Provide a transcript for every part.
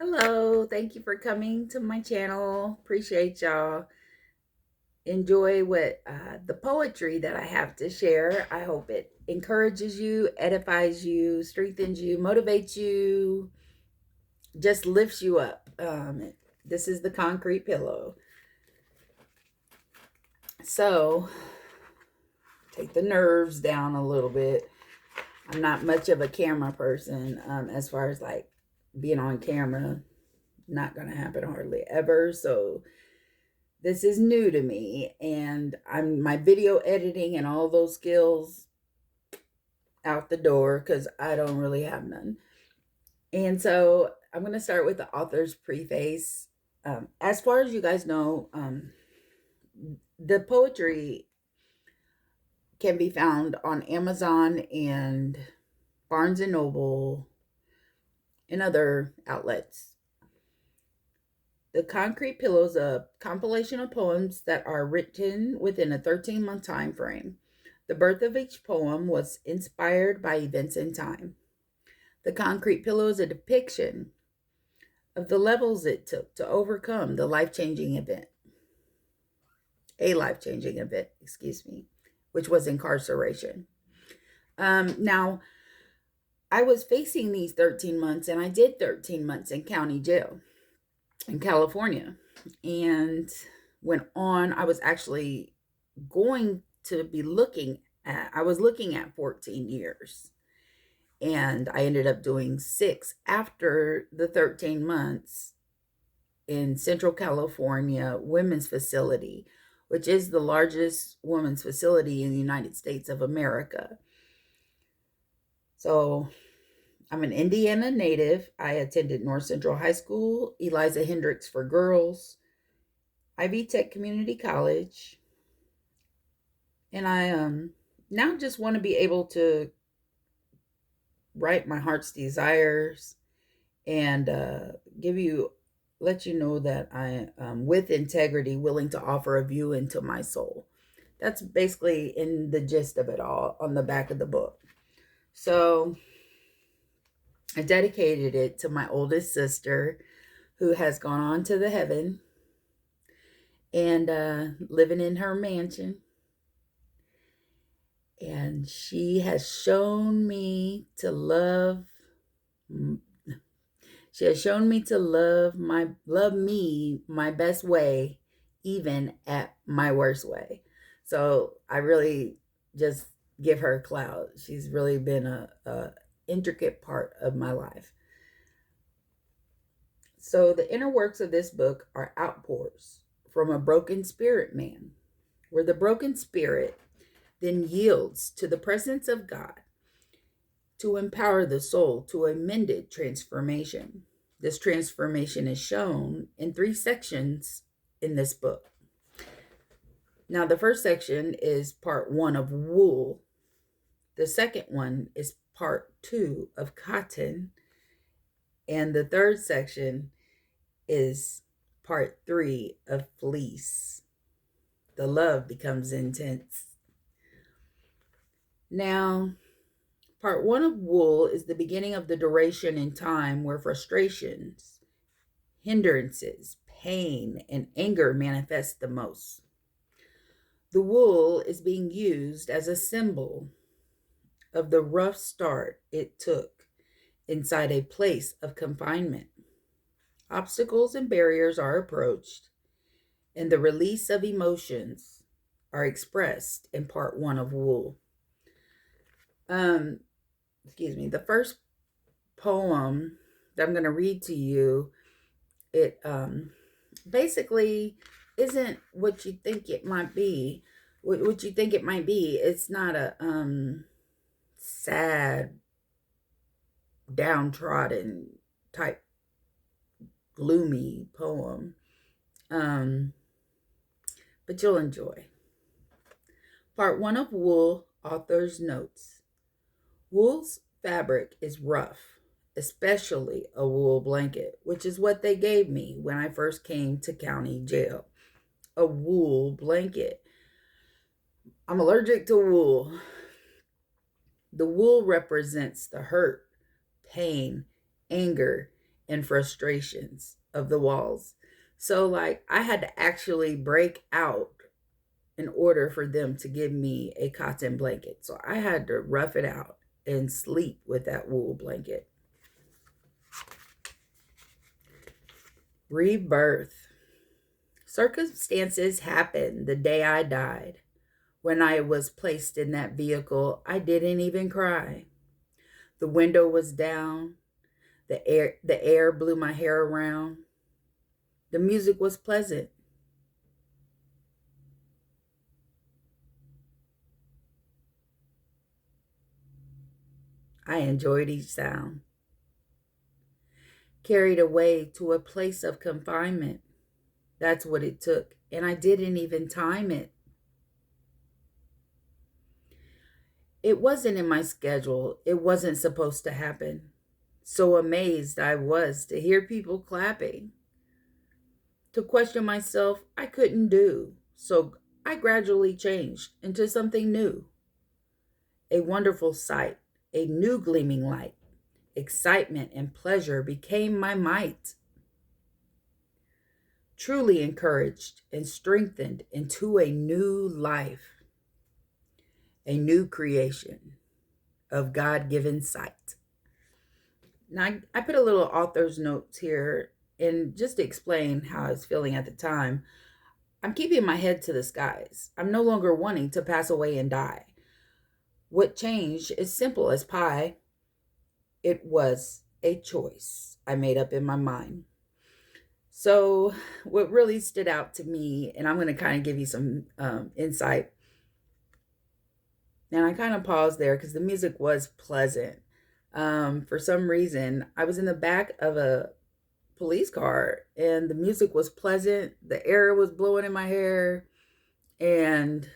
Hello, thank you for coming to my channel. Appreciate y'all. Enjoy what the poetry that I have to share. I hope it encourages you, edifies you, strengthens you, motivates you, just lifts you up. This is the concrete pillow. So, take the nerves down a little bit. I'm not much of a camera person as far as like being on camera. Not going to happen hardly ever. So, this is new to me, and my video editing and all those skills out the door because I don't really have none. And so I'm going to start with the author's preface. As far as you guys know, the poetry can be found on Amazon and Barnes and Noble and other outlets. The Concrete Pillow is a compilation of poems that are written within a 13-month time frame. The birth of each poem was inspired by events in time. The Concrete Pillow is a depiction of the levels it took to overcome the life-changing event. A life-changing event, which was incarceration. Now, I was facing these 13 months, and I did 13 months in county jail in California. And I was actually going to be looking at 14 years. And I ended up doing 6 after the 13 months in Central California Women's Facility, which is the largest women's facility in the United States of America. So I'm an Indiana native. I attended North Central High School, Eliza Hendricks for girls, Ivy Tech Community College, and I now just want to be able to write my heart's desires and let you know that I am with integrity, willing to offer a view into my soul. That's basically in the gist of it all on the back of the book. So I dedicated it to my oldest sister, who has gone on to the heaven and living in her mansion. And she has shown me to love. She has shown me to love me my best way, even at my worst way. So I really just give her a clout. She's really been a intricate part of my life. So the inner works of this book are outpours from a broken spirit man, where the broken spirit then yields to the presence of God to empower the soul to a mended transformation. This transformation is shown in 3 sections in this book. Now, the first section is part 1 of wool. The second one is part 2 of cotton. And the third section is part 3 of fleece. The love becomes intense. Now, part 1 of wool is the beginning of the duration in time where frustrations, hindrances, pain, and anger manifest the most. The wool is being used as a symbol of the rough start it took inside a place of confinement. Obstacles and barriers are approached, and the release of emotions are expressed in part 1 of wool. The first poem that I'm going to read to you, it basically isn't what you think it might be. What you think it might be. It's not a sad, downtrodden type gloomy poem. But you'll enjoy. Part 1 of Wool, author's notes. Wool's fabric is rough, especially a wool blanket, which is what they gave me when I first came to county jail. A wool blanket. I'm allergic to wool. The wool represents the hurt, pain, anger, and frustrations of the walls. So, like, I had to actually break out in order for them to give me a cotton blanket. So, I had to rough it out and sleep with that wool blanket. Rebirth. Circumstances happened the day I died. When I was placed in that vehicle, I didn't even cry. The window was down. The air blew my hair around. The music was pleasant. I enjoyed each sound. Carried away to a place of confinement. That's what it took. And I didn't even time it. It wasn't in my schedule. It wasn't supposed to happen. So amazed I was to hear people clapping. To question myself, I couldn't do. So I gradually changed into something new. A wonderful sight, a new gleaming light. Excitement and pleasure became my might. Truly encouraged and strengthened into a new life, a new creation of God-given sight. Now, I put a little author's notes here, and just to explain how I was feeling at the time, I'm keeping my head to the skies. I'm no longer wanting to pass away and die. What changed is simple as pie. It was a choice I made up in my mind. So what really stood out to me, and I'm going to kind of give you some insight. And I kind of paused there because the music was pleasant. For some reason, I was in the back of a police car and the music was pleasant. The air was blowing in my hair and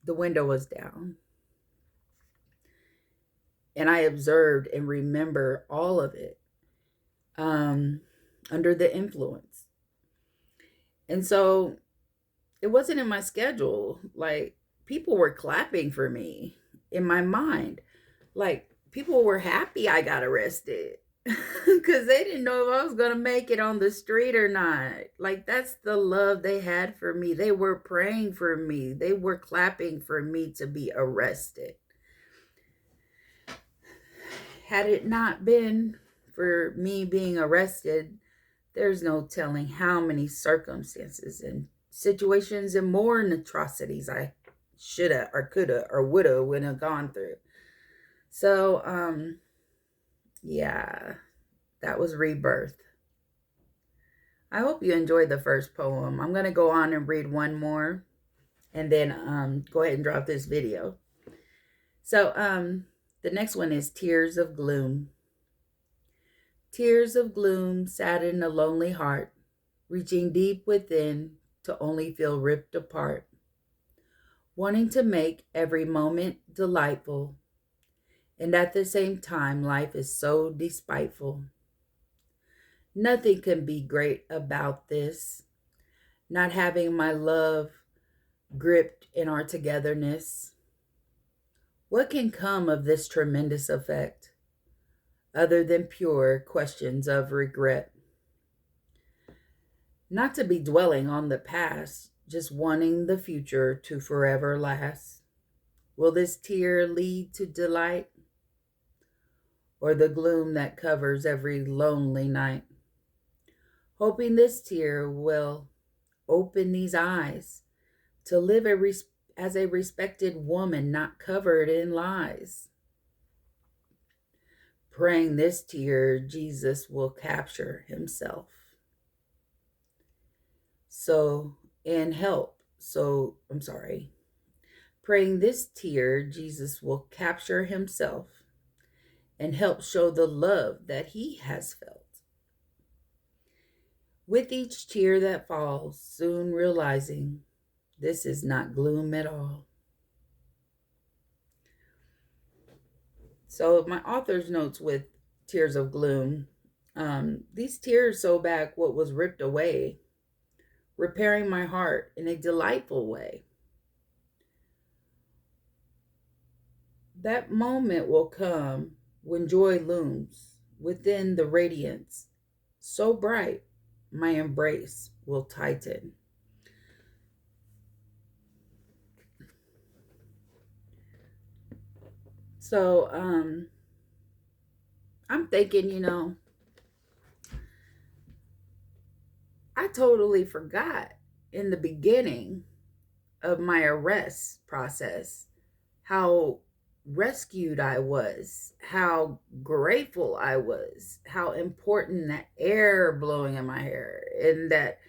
the window was down. And I observed and remember all of it under the influence. And so it wasn't in my schedule. Like, people were clapping for me in my mind. Like, people were happy I got arrested because they didn't know if I was going to make it on the street or not. Like, that's the love they had for me. They were praying for me. They were clapping for me to be arrested. Had it not been for me being arrested, there's no telling how many circumstances and situations and more atrocities I shoulda or coulda or woulda would have gone through. So, yeah, that was Rebirth. I hope you enjoyed the first poem. I'm going to go on and read one more and then go ahead and drop this video. So, the next one is Tears of Gloom. Tears of gloom sadden a lonely heart, reaching deep within to only feel ripped apart, wanting to make every moment delightful, and at the same time life is so despiteful. Nothing can be great about this, not having my love gripped in our togetherness. What can come of this tremendous effect, other than pure questions of regret? Not to be dwelling on the past, just wanting the future to forever last. Will this tear lead to delight, or the gloom that covers every lonely night? Hoping this tear will open these eyes to live as a respected woman, not covered in lies. Praying this tear Jesus will capture himself. Praying this tear Jesus will capture himself and help show the love that he has felt. With each tear that falls, soon realizing this is not gloom at all. So my author's notes with Tears of Gloom. These tears sew back what was ripped away, repairing my heart in a delightful way. That moment will come when joy looms within the radiance so bright, my embrace will tighten. So, I'm thinking, I totally forgot in the beginning of my arrest process how rescued I was, how grateful I was, how important that air blowing in my hair and that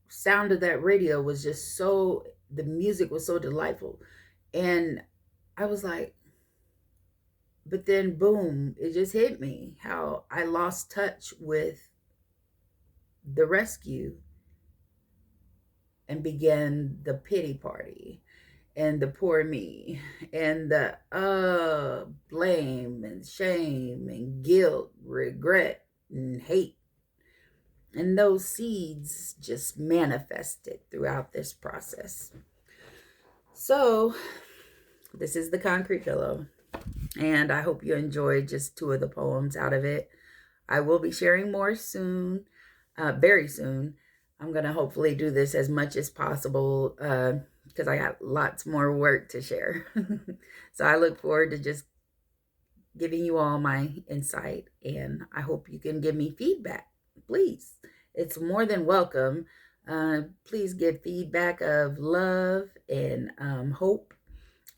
sound of that radio was just so, the music was so delightful. And I was like, but then boom, it just hit me how I lost touch with the rescue and began the pity party and the poor me and the blame and shame and guilt, regret and hate. And those seeds just manifested throughout this process. So, this is the Concrete Pillow, and I hope you enjoyed just 2 of the poems out of it. I will be sharing more soon, very soon. I'm going to hopefully do this as much as possible because I got lots more work to share. So I look forward to just giving you all my insight, and I hope you can give me feedback. Please, it's more than welcome. Please give feedback of love and hope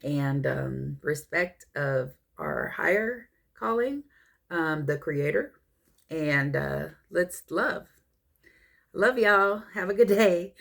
and respect of our higher calling, the Creator, and let's love. Love y'all. Have a good day.